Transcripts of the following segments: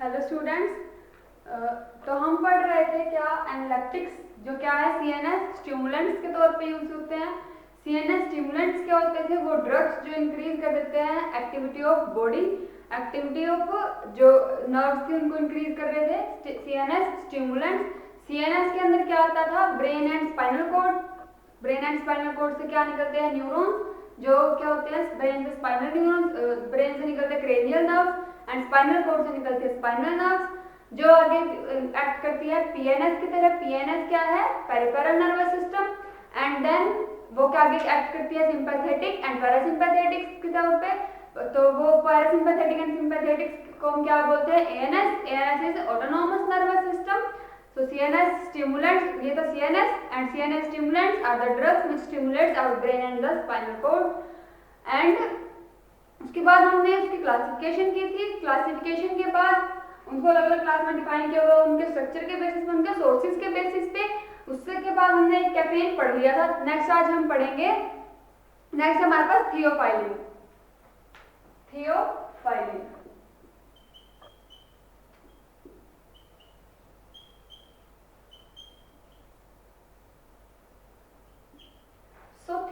Hello students. तो हम पढ़ रहे थे क्या एनालिटिक्स, जो क्या है सीएनएस स्टिमुलेंट्स के तौर पे यूज होते हैं। सीएनएस स्टिमुलेंट्स क्या होते थे? वो ड्रग्स जो इंक्रीज कर देते हैं activity of body, activity of जो नर्व्स थी उनको इंक्रीज कर रहे थे सीएनएस स्टिमुलेंट्स। सीएनएस के अंदर क्या आता था? Brain and spinal cord. Brain and spinal cord से क्या निकलते हैं? न्यूरॉन्स, जो क्या होते हैं ब्रेन से स्पाइनल न्यूरॉन्स, ब्रेन से निकलते हैं cranial nerves and spinal cord से निकलती है स्पाइनल नर्व्स, जो आगे एक्ट करती है पीएनएस की तरह। पीएनएस क्या है? Peripheral nervous system. And then वो क्या आगे एक्ट करती है सिंपैथेटिक एंड पैरासिम्पैथेटिक के तौर पे। तो वो पैरासिम्पैथेटिक एंड सिंपैथेटिक को हम क्या बोलते हैं? ANS. ANS is autonomous nervous system. So CNS stimulants, ये तो CNS and CNS stimulants are the drugs which stimulates our brain and the spinal cord. And उसके बाद हमने उसकी क्लासिफिकेशन की थी। क्लासिफिकेशन के बाद उनको अलग अलग क्लास में डिफाइन किया हुआ, उनके स्ट्रक्चर के बेसिस पे, उनके सोर्सेज के बेसिस पे। उससे के बाद हमने कैफीन पढ़ लिया था। नेक्स्ट आज हम पढ़ेंगे, नेक्स्ट हमारे पास थियोफाइलिन। थियोफाइलिन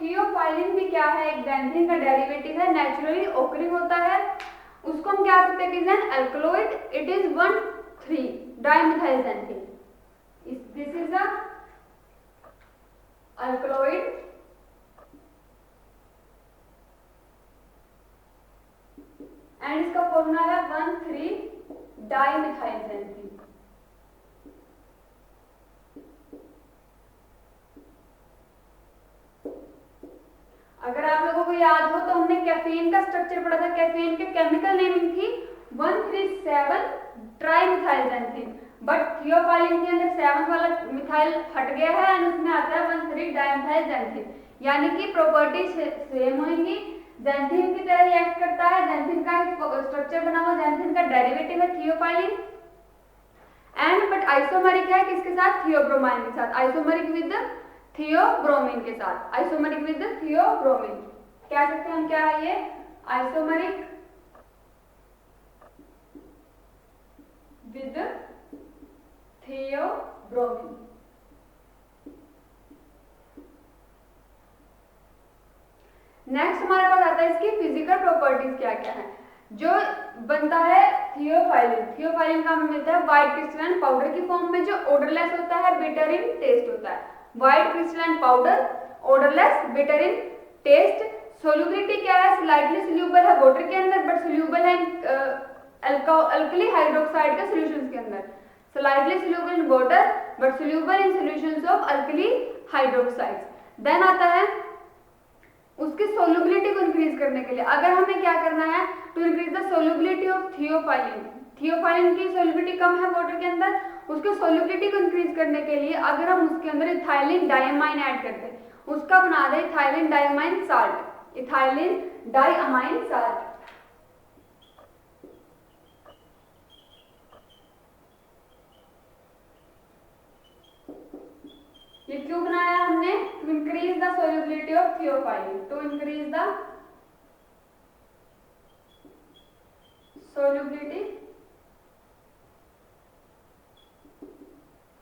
थियोफाइलिन भी क्या है? एक xanthine का डेरिवेटिव है, नेचुरली ओकरिंग होता है। उसको हम क्या कहते हैं? It is an alkaloid. It is 1,3-डाइमिथाइलxanthine। This is a alkaloid and इसका फॉर्मूला है 1,3-डाइमिथाइलxanthine। अगर आप लोगों को याद हो तो हमने कैफीन का स्ट्रक्चर पढ़ा था। कैफीन के केमिकल नेमिंग थी 1,3,7-ट्राइमिथाइलxanthine, बट थियोफाइलिन के अंदर 7 वाला मिथाइल हट गया है एंड उसमें आता है 1,3-डाइमिथाइलxanthine, यानी कि प्रॉपर्टी सेम होंगी। xanthine की तरह ही एक्ट करता है। xanthine का स्ट्रक्चर बना हुआ, xanthine का डेरिवेटिव है थियोफाइलिन। एंड बट आइसोमेरिक है किसके साथ? थियोब्रोमाइन के साथ। आइसोमेरिक विद थियोब्रोमीन के साथ। आइसोमेरिक विद थियोब्रोमीन कह सकते हैं हम। क्या है ये? Isomeric with theobromine. नेक्स्ट हमारे पास आता है इसकी फिजिकल प्रॉपर्टीज क्या क्या है। जो बनता है थियोफाइलिन, थियोफाइलिन का मिलता है व्हाइट क्रिस्टलाइन पाउडर की फॉर्म में, जो ऑर्डरलेस होता है, बिटर इन टेस्ट होता है। White crystalline powder, odourless, bitter in taste. Solubility क्या है? स्लाइटली सोल्यूबल है वाटर के अंदर, बट सोल्यूबल है अल्कली हाइड्रोक्साइड के सॉल्यूशंस के अंदर। Slightly soluble in water but soluble in solutions of alkali hydroxides. Then आता है उसकी सोल्यूबिलिटी को इंक्रीज करने के लिए अगर हमें क्या करना है, to increase the solubility of theophylline. Theophylline की सोल्यूबिलिटी कम है वाटर के अंदर, उसकी सोल्यूबिलिटी को इंक्रीज करने के लिए अगर हम उसके अंदर इथाइलिन डायमाइन ऐड करते हैं, उसका बना दे ethylene diamine salt. Ethylene diamine salt. ये क्यों बनाया हमने? To increase the solubility of theophylline. To increase the solubility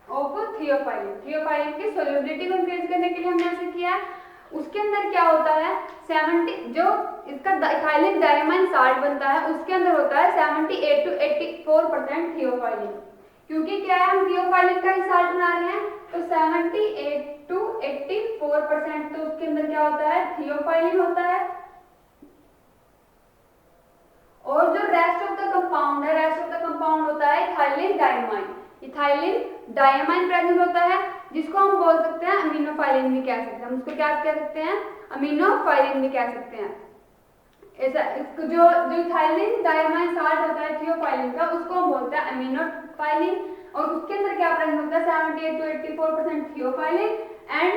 of theophylline. Theophylline की सोल्यूबिलिटी को इंक्रीज करने के लिए हमने ऐसे किया है। उसके अंदर क्या होता है? 70 जो इसका इथाइलिन डायमाइन साल्ट बनता है, उसके अंदर होता है 78 to 84% थियोफाइलिन। क्योंकि क्या है, हम थियोफाइलिन का ही साल्ट बना रहे हैं, तो 78 to 84%, तो उसके अंदर क्या होता है? थियोफाइलिन होता है। और जो रेस्ट ऑफ द कंपाउंड है, रेस्ट ऑफ द कंपाउंड होता है ethylene diamine. Ethylene diamine present होता है, जिसको हम बोल सकते हैं अमीनोफाइलिन भी कह सकते हैं। हम उसको क्या कह सकते हैं? अमीनोफाइलिन भी कह सकते हैं। ऐसा इसको जो इथाइलिन डायमाइन साल्ट होता है थियोफाइलिन का, उसको हम बोलते हैं अमीनोफाइलिन। और उसके अंदर क्या प्रेजेंट होता है? 78 to 84% theophylline and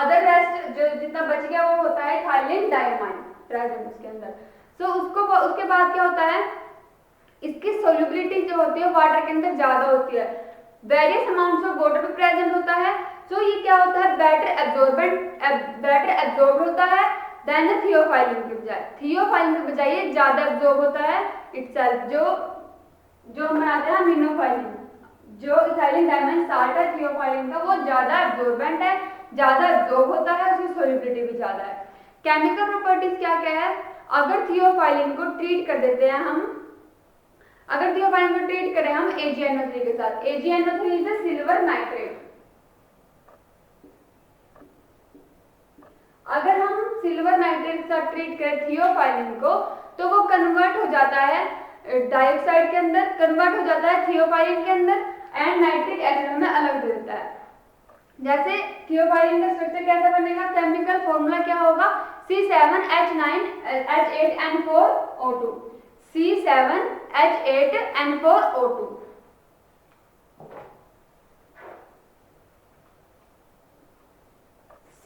other rest जो जितना बच गया वो होता है इथाइलिन डायमाइन प्रेजेंट उसके अंदर। तो उसके बाद क्या होता है? इसकी सोल्यूबिलिटी जो होती है वाटर के अंदर ज्यादा होती है। वेरियस अमाउंट्स ऑफ वाटर भी प्रेजेंट होता है। सो ये क्या होता है? बेटर एब्जॉर्ब होता है देन थियोफाइलिन के बजाय। थियोफाइलिन के बजाय ये ज्यादा एब्जॉर्ब होता है इटसेल्फ। जो जो हम बनाते हैं अमीनोफाइलिन, जो इथाइलिन डायमंड साल्ट है थियोफाइलिन का, वो ज्यादा एब्जॉर्बेंट है, ज्यादा एब्जॉर्ब होता है, उसकी सोलिबिलिटी भी ज्यादा है। केमिकल प्रॉपर्टीज क्या क्या है, अगर थियोफाइलिन को ट्रीट कर देते हैं हम, अगर थियोफाइलिन को ट्रीट करें हम AgNO3 के साथ, AgNO3 इज सिल्वर नाइट्रेट, अगर हम सिल्वर नाइट्रेट के साथ ट्रीट करें थियोफाइलिन को, तो वो कन्वर्ट हो जाता है डाइऑक्साइड के अंदर, कन्वर्ट हो जाता है थियोफाइलिन के अंदर एंड नाइट्रिक एसिड में अलग दे देता है। जैसे थियोफाइलिन का स्ट्रक्चर कैसा बनेगा, केमिकल फॉर्मूला क्या होगा, C7H9H8N4O2, C7H8N4O2,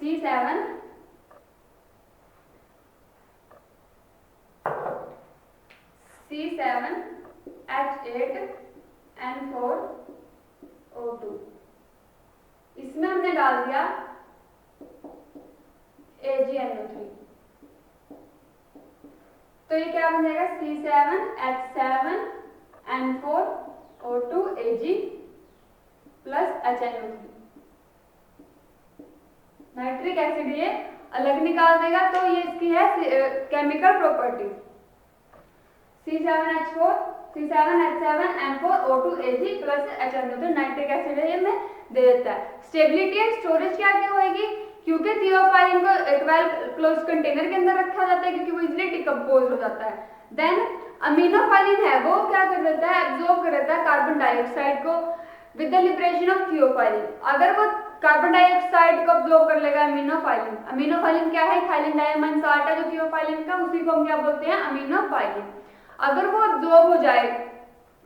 C7H8N4O2, इसमें हमने डाल दिया AgNO3, तो ये क्या बनेगा, C7H7N4O2 Ag plus HNO3, nitric acid ये अलग निकाल देगा। तो ये इसकी है chemical property, C7H7N4O2 Ag plus HNO3 nitric acid ये में दे देता है। स्टेबिलिटी एंड स्टोरेज क्या क्या होएगी, क्योंकि थियोफाइलिन को एक वेल क्लोज कंटेनर के अंदर रखा जाता है क्योंकि वो इजीली डिकम्पोज हो जाता है। देन अमीनोफाइलिन है वो क्या कर देता है, एब्जॉर्ब कर देता है कार्बन डाइऑक्साइड को with the liberation of theophylline. अगर वो कार्बन डाइऑक्साइड को अब्जॉर्ब कर लेगा अमीनोफाइलिन, अमीनोफाइलिन क्या है, इथाइलिन डायमंड साल्ट है जो थियोफाइलिन का, उसी को हम क्या बोलते हैं, अमीनोफाइलिन। अगर वो अब्जॉर्ब हो जाए,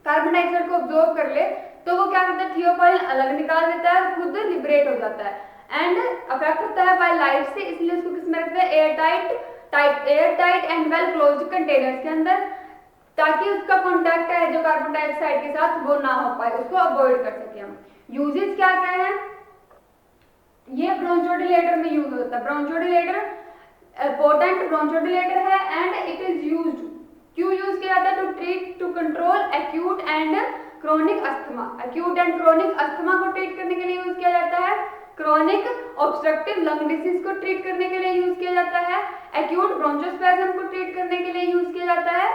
कार्बन डाइऑक्साइड को अब्जॉर्ब कर ले, तो वो क्या करता है, थियोफाइलिन अलग निकाल देता है, खुद लिबरेट हो जाता है एंड अफेक्ट होता है बाय लाइट से, इसलिए उसको किसमें रखते हैं, air tight and well closed containers के अंदर, ताकि उसका कॉन्टैक्ट है जो कार्बन डाइऑक्साइड के साथ वो ना हो पाए, उसको अवॉइड कर सके हम। यूजेस क्या क्या है, ये ब्रोंचोडिलेटर में यूज होता है, ब्रोंचोडिलेटर पोटेंट ब्रोंचोडिलेटर है एंड इट इज यूज्ड, क्यों यूज किया जाता है, to treat, to control acute and chronic asthma, acute and chronic asthma को ट्रीट करने के लिए यूज किया जाता है, क्रोनिक ऑब्स्ट्रक्टिव लंग डिसीज को ट्रीट करने के लिए यूज किया जाता है, एक्यूट ब्रोंचोस्पैज्म को ट्रीट करने के लिए यूज किया जाता है।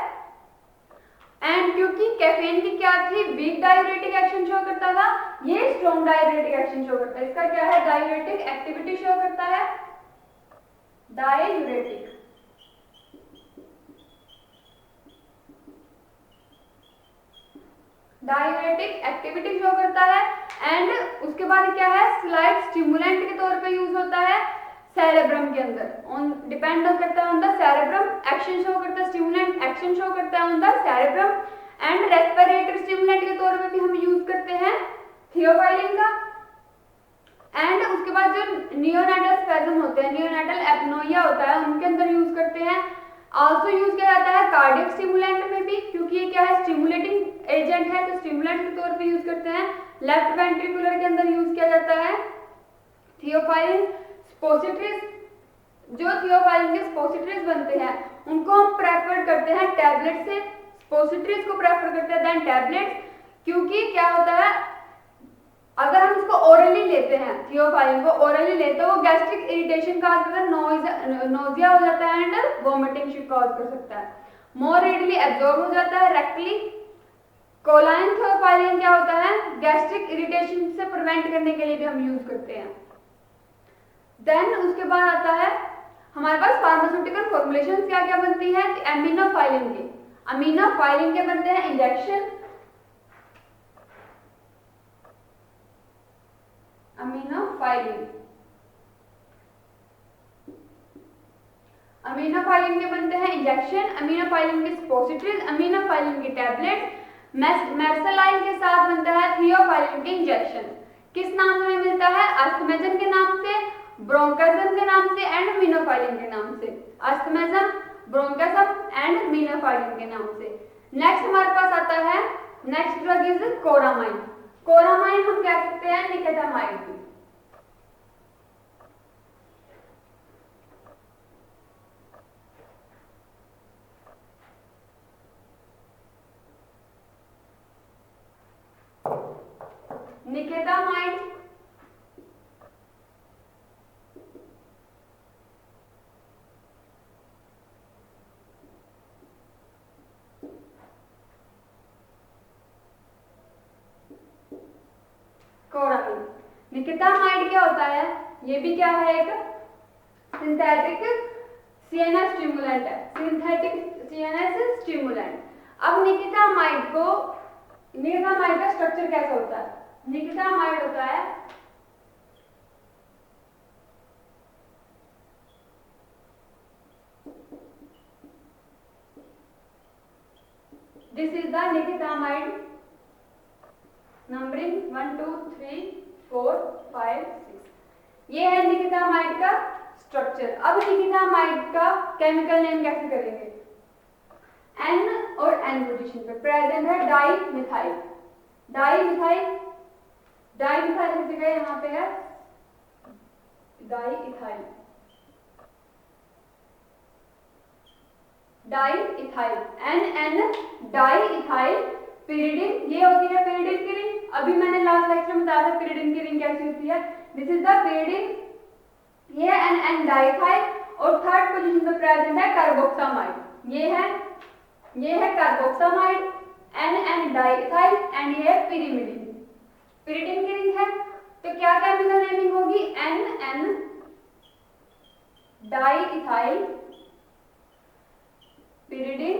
एंड क्योंकि कैफीन की क्या थी, वीक डायूरेटिक एक्शन शो करता था, ये स्ट्रॉन्ग डायूरेटिक एक्शन शो करता है, इसका क्या है, डायूरेटिक एक्टिविटी शो करता है, डायूरेटिक एक्टिविटी शो करता है। एंड उसके बाद क्या है, स्लाइड स्टिमुलेंट के तौर पे यूज होता है सेरेब्रम के अंदर, ऑन डिपेंड करता है on the cerebrum, action show करता है, स्टिमुलेंट एक्शन शो करता है on the cerebrum and respiratory stimulant के तौर पे भी हम यूज करते हैं थियोफाइलिन का। एंड उसके बाद जो नियोनाटल स्पैज्म होते हैं, नियोनाटल एपनोइया होता है, उनके अंदर यूज करते हैं। आल्सो यूज किया जाता है कार्डियक स्टिमुलेंट में भी, क्योंकि ये क्या है, स्टिमुलेटिंग एजेंट है, तो स्टिमुलेंट के तौर पे यूज करते हैं। लेफ्ट वेंट्रिकुलर के अंदर यूज किया जाता है थियोफाइलिन। स्पोसिट्रिस, जो थियोफाइलिन के स्पोसिट्रिस बनते हैं उनको हम प्रेफर करते हैं टैबलेट से, स्पोसिट्रिस को प्रेफर करते हैं देन टैबलेट, क्योंकि क्या होता है, अगर हम इसको ओरली लेते हैं, थियोफाइलिन को ओरली लेते हैं, वो गैस्ट्रिक इरिटेशन का नोजिया हो जाता है एंड वोमिटिंग कॉज कर सकता है, मोर रेडली एब्जॉर्ब हो जाता है रेक्टली। कोलाइन थियोफाइलिन क्या होता है, गैस्ट्रिक इरिटेशन से प्रिवेंट करने के लिए भी हम यूज करते हैं। देन उसके बाद आता है हमारे पास फार्मास्यूटिकल फॉर्मुलेशन क्या क्या बनती है, अमीनोफाइलिन के बनते हैं इंजेक्शन, अमीनोफाइलिन के बनते हैं इंजेक्शन, अमीनोफाइलिन के स्पोसिट्रिस, अमीनोफाइलिन की टैबलेट, मेर्सलाइन के साथ बनता है थियोफाइलिन के इंजेक्शन। किस नाम से मिलता है, अस्थमेजन के नाम से, ब्रोंकाजम के नाम से एंड मीनोफाइलिन के नाम से, अस्थमेजम, ब्रोंकाजम एंड मीनोफाइलिन के नाम से। नेक्स्ट हमारे पास आता है, नेक्स्ट ड्रग इज कोरामाइन। कोरामाइन हम कह सकते हैं निकेटामाइड। निकेतामाइड, कोरामीन। निकेतामाइड क्या होता है? ये भी क्या है? एक सिंथेटिक सीएनएस स्टिमुलेंट है, सिंथेटिक सीएनएस स्टिमुलेंट। अब निकेतामाइड का स्ट्रक्चर कैसा होता है? निकेतामाइड होता है दिस इज द निकेतामाइड, नंबरिंग 1 2 3 4 5 6। ये है निकेतामाइड का स्ट्रक्चर। अब निकेतामाइड का केमिकल नेम कैसे करेंगे? N और N पोजीशन पे प्रेजेंट है डाईमिथाइल। डाईमिथाइल की जगह यहाँ पे है diethyl. Diethyl NN diethyl pyridine, ये होती है पिरिडिन की रिंग। अभी मैंने लास्ट लेक्चर में बताया था पिरिडिन की रिंग कैसी होती है। दिस इज द पिरिडिन, ये है NN डाईइथाइल। और थर्ड पोजीशन पे प्रेजेंट है कार्बोक्सामाइड। ये है कार्बोक्सामाइड, NN डाईइथाइल एंड ये है पिरिमिडिन। पिरिडिन की रिंग है तो क्या केमिकल नेमिंग होगी? NN diethyl pyridine.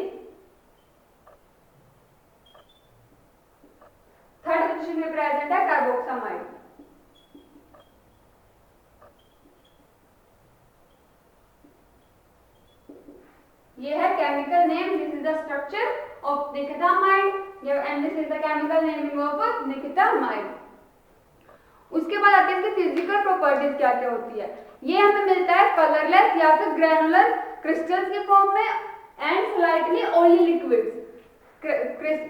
Third position में प्रेजेंट है कार्बोक्सामाइड। ये है chemical name, this is the structure of nikethamide and this is the chemical naming of nikethamide. उसके बाद आती है इसकी फिजिकल प्रॉपर्टीज क्या क्या होती है। ये हमें मिलता है कलरलेस या फिर ग्रैनुलर क्रिस्टल्स के फॉर्म में एंड स्लाइटली ऑयली लिक्विड्स।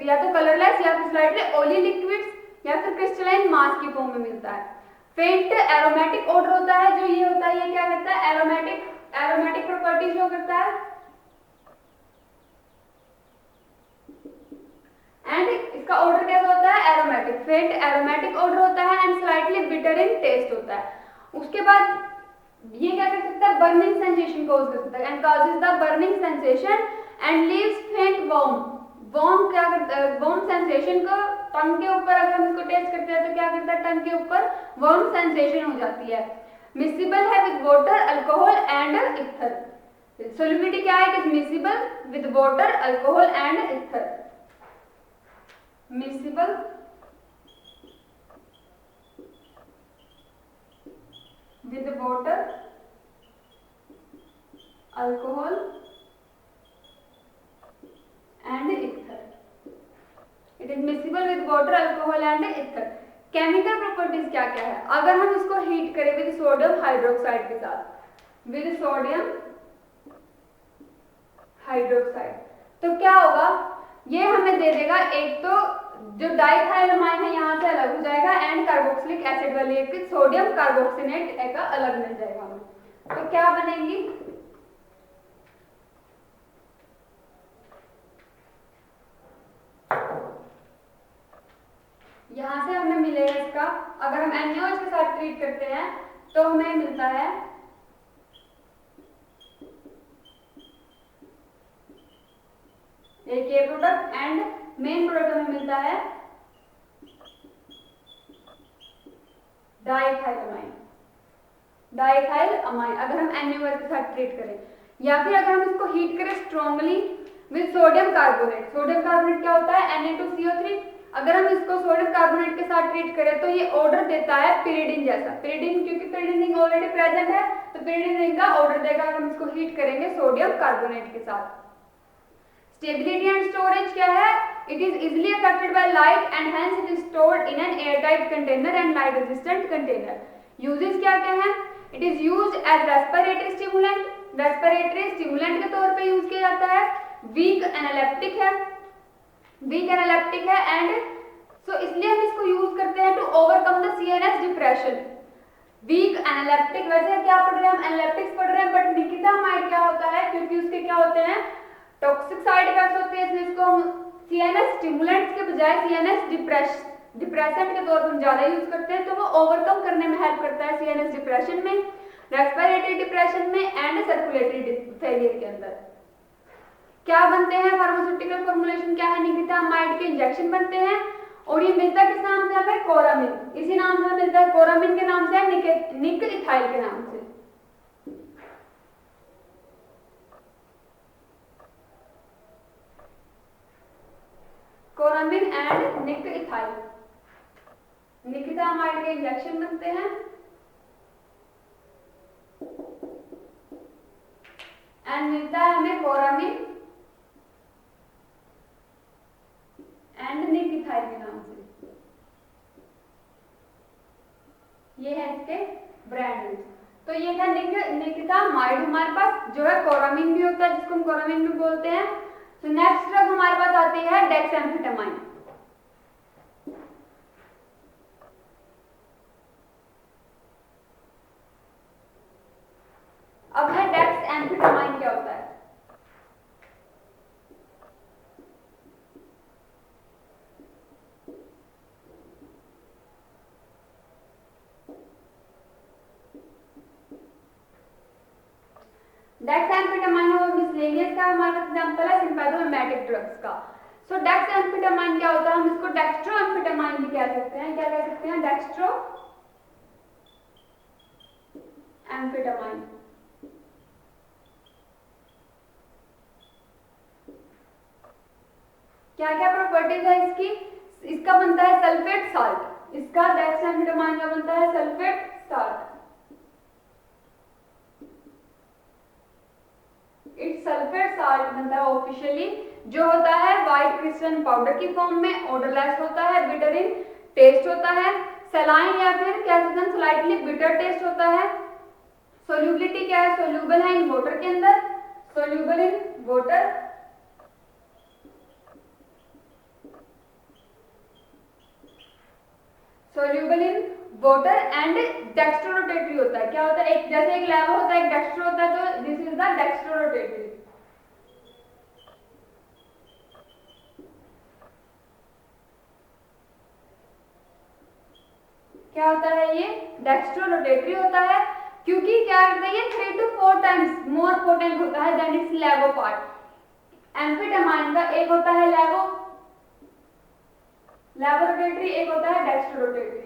या तो कलरलेस या फिर स्लाइटली ऑयली लिक्विड्स या फिर क्रिस्टलाइन मास की फॉर्म में मिलता है। फेंट एरोमेटिक ऑर्डर होता है, जो ये होता है ये क्या करता है? एरोमेटिक प्रॉपर्टीज शो करता है एंड इसका ऑर्डर कैसा होता है? एरोमेटिक। फेंट एरोमेटिक ऑर्डर होता है and slightly bitter in taste होता है। उसके बाद ये क्या कर सकता है? बर्निंग सेंसेशन कॉज कर सकता है and causes the burning sensation and leaves फेंट वार्म क्या करता है? वार्म सेंसेशन को टंग के ऊपर अगर हम इसको टेस्ट करते हैं तो क्या करता है? टंग के ऊपर वार्म सेंसेशन हो जाती है। मिसिबल है with water, alcohol and ether. Solubility क्या है? It is miscible with water, alcohol and ether. Miscible with water, alcohol and ether. It is miscible with water, alcohol and ether. Chemical properties क्या क्या है? अगर हम इसको heat करें with sodium hydroxide के साथ, विद सोडियम हाइड्रोक्साइड, तो क्या होगा? ये हमें दे देगा एक तो जो डाइथाइलमाइन है यहाँ से अलग हो जाएगा एंड कार्बोक्सिलिक एसिड वाली एक सोडियम कार्बोक्सिनेट का अलग मिल जाएगा हमें। तो क्या बनेगी? यहाँ से हमें मिलेगा इसका, अगर हम NaOH के साथ ट्रीट करते हैं तो हमें मिलता है एक ये प्रोडक्ट एंड मेन प्रोडक्ट हमें मिलता है डाइथाइल अमाइन अगर हम NaOH के साथ ट्रीट करें, या फिर अगर हम इसको हीट करें strongly with sodium carbonate. Sodium carbonate क्या होता है? Na2CO3। अगर हम इसको सोडियम कार्बोनेट के साथ ट्रीट करें तो ये ऑर्डर देता है पिरिडिन जैसा। पिरिडिन क्योंकि पिरिडिन रिंग ऑलरेडी प्रेजेंट है तो पिरिडिन रिंग का ऑर्डर देगा अगर हम इसको हीट करेंगे सोडियम कार्बोनेट के साथ। स्टेबिलिटी एंड स्टोरेज क्या है? It is easily affected by light and hence it is stored in an airtight container and light resistant container. Uses क्या क्या है? It is used as respiratory stimulant. Respiratory stimulant के तौर पे use किया जाता है। Weak analeptic है and so इसलिए हम इसको यूज करते हैं to overcome the CNS depression. Weak analeptic, वैसे क्या पढ़ रहे हैं हम? एनालेप्टिक्स पढ़ रहे हैं, बट निकेतामाइड क्या होता है? क्योंकि उसके क्या होते हैं? टॉक्सिक साइड इफेक्ट्स होते हैं, इसलिए इसको हम CNS स्टिमुलेंट्स के बजाय CNS डिप्रेसेंट के तौर पर हम ज़्यादा यूज करते हैं, तो वो ओवरकम करने में हेल्प करता है सीएनएस डिप्रेशन में, रेस्पिरेटरी डिप्रेशन में एंड सर्कुलेटरी फेलियर के अंदर। क्या बनते हैं फार्मास्यूटिकल फॉर्मुलेशन, क्या है, निकितामाइड के इंजेक्शन बनते हैं, और ये मिलता किस नाम से है, कोरामिन, इसी नाम से मिलता है, कोरामिन के नाम से, निक इथाइल के नाम से। कोरामिन एंड निक इथाइल, निकितामाइड के इंजेक्शन बनते हैं एंड मिलता है हमें कोरामिन एंड निक इथाइल के नाम से। ये है इसके ब्रांड नेम। तो ये था निकितामाइड, हमारे पास जो है कोरामिन भी होता है जिसको हम कोरामिन भी बोलते हैं। तो नेक्स्ट ड्रग हमारे पास आती है डेक्सामेफेटामाइन। अब है डेक्सामेफेटामाइन क्या होता है। डेक्सामेफेटामाइन और मिसलेनियस का हमारा एग्जांपल है सिंपैथोमिमेटिक ड्रग्स का। सो डेक्सामेफेटामाइन क्या होता है, हम इसको डेक्स्ट्रोएम्फेटामाइन भी कह सकते हैं। क्या कह सकते हैं, डेक्स्ट्रोएम्फेटामाइन। क्या क्या प्रॉपर्टीज है इसकी, इसका बनता है सल्फेट साल्ट, इसका डेक्सामेफेटामाइन का बनता है sulphate salt. It's sulphate salt बनता है ऑफिशियली, जो होता है व्हाइट क्रिस्टल पाउडर की फॉर्म में, ऑर्डरलेस होता है, बिटर इन टेस्ट होता है, सलाइन या फिर क्या कहते हैं स्लाइटली बिटर टेस्ट होता है। सोल्यूबिलिटी क्या है, सोल्यूबल है इन वाटर के अंदर, soluble in water. Soluble in water and dextrorotatory होता है। क्या होता है, एक जैसे एक लेवो होता है, एक डेक्स्ट्रो होता है, तो दिस इज द डेक्स्ट्रोरोटेटरी। क्या होता है, ये डेक्स्ट्रोरोटेटरी होता है, क्योंकि क्या करता है ये 3 to 4 टाइम्स मोर पोटेंट होता है देन इट्स लेवो पार्ट। एम्फेटामाइन का एक होता है लेवोरोटेटरी, एक होता है डेक्स्ट्रोरोटेटरी।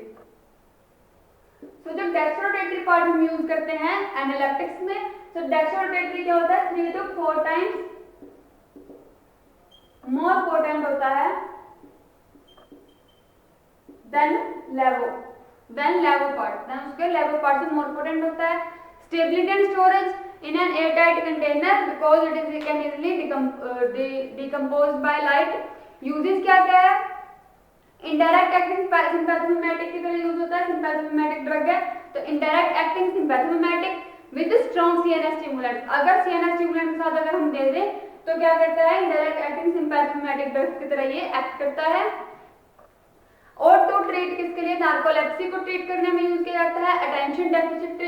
तो जब डेक्स्ट्रोरोटेटरी पार्ट हम यूज करते हैं एनालिटिक्स में, तो डेक्स्ट्रोरोटेटरी क्या होता है 3 to 4 टाइम्स मोर पोटेंट होता है देन लेवो पार्ट, देन उसके लेवो पार्ट से मोर पोटेंट होता है। Stability and storage in an air tight container because it is can easily decompose by light. Uses क्या क्या है, इनडायरेक्ट एक्टिंग सिंपैथोमिमेटिक की तरह यूज होता है, सिंपैथोमिमेटिक ड्रग है, तो indirect acting sympathomimetic with strong CNS stimulant. अगर सीएनएस स्टिमुलेंट के साथ अगर हम दे दें तो क्या करता है, इनडायरेक्ट एक्टिंग सिंपैथोमिमेटिक ड्रग्स की तरह ये एक्ट करता है। और टू ट्रीट किसके लिए, नार्कोलेप्सी को ट्रीट करने में यूज किया जाता है। अटेंशन डेफिसिट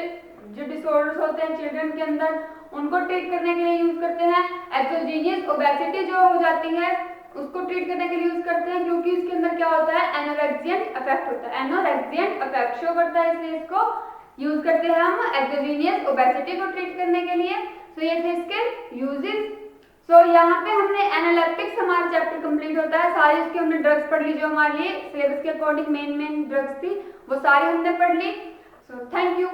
जो डिसऑर्डर्स होते हैं चिल्ड्रन के अंदर, उनको ट्रीट करने के लिए यूज करते हैं। एक्सोजीनियस ओबेसिटी जो हो जाती है उसको ट्रीट करने के लिए यूज करते हैं, क्योंकि इसके अंदर क्या होता है, एनोरेक्सियंट इफेक्ट होता है, एनोरेक्सियंट इफेक्ट शो करता है, इसलिए इसको यूज करते हैं हम एक्सोजीनियस ओबेसिटी को ट्रीट करने के लिए। तो ये थे इसके यूजेस। सो यहाँ पे हमने एनालिटिक्स हमारा चैप्टर कंप्लीट होता है, सारी उसकी हमने ड्रग्स पढ़ ली जो हमारे लिए सिलेबस के अकॉर्डिंग मेन ड्रग्स थी, वो सारी हमने पढ़ ली। So thank you.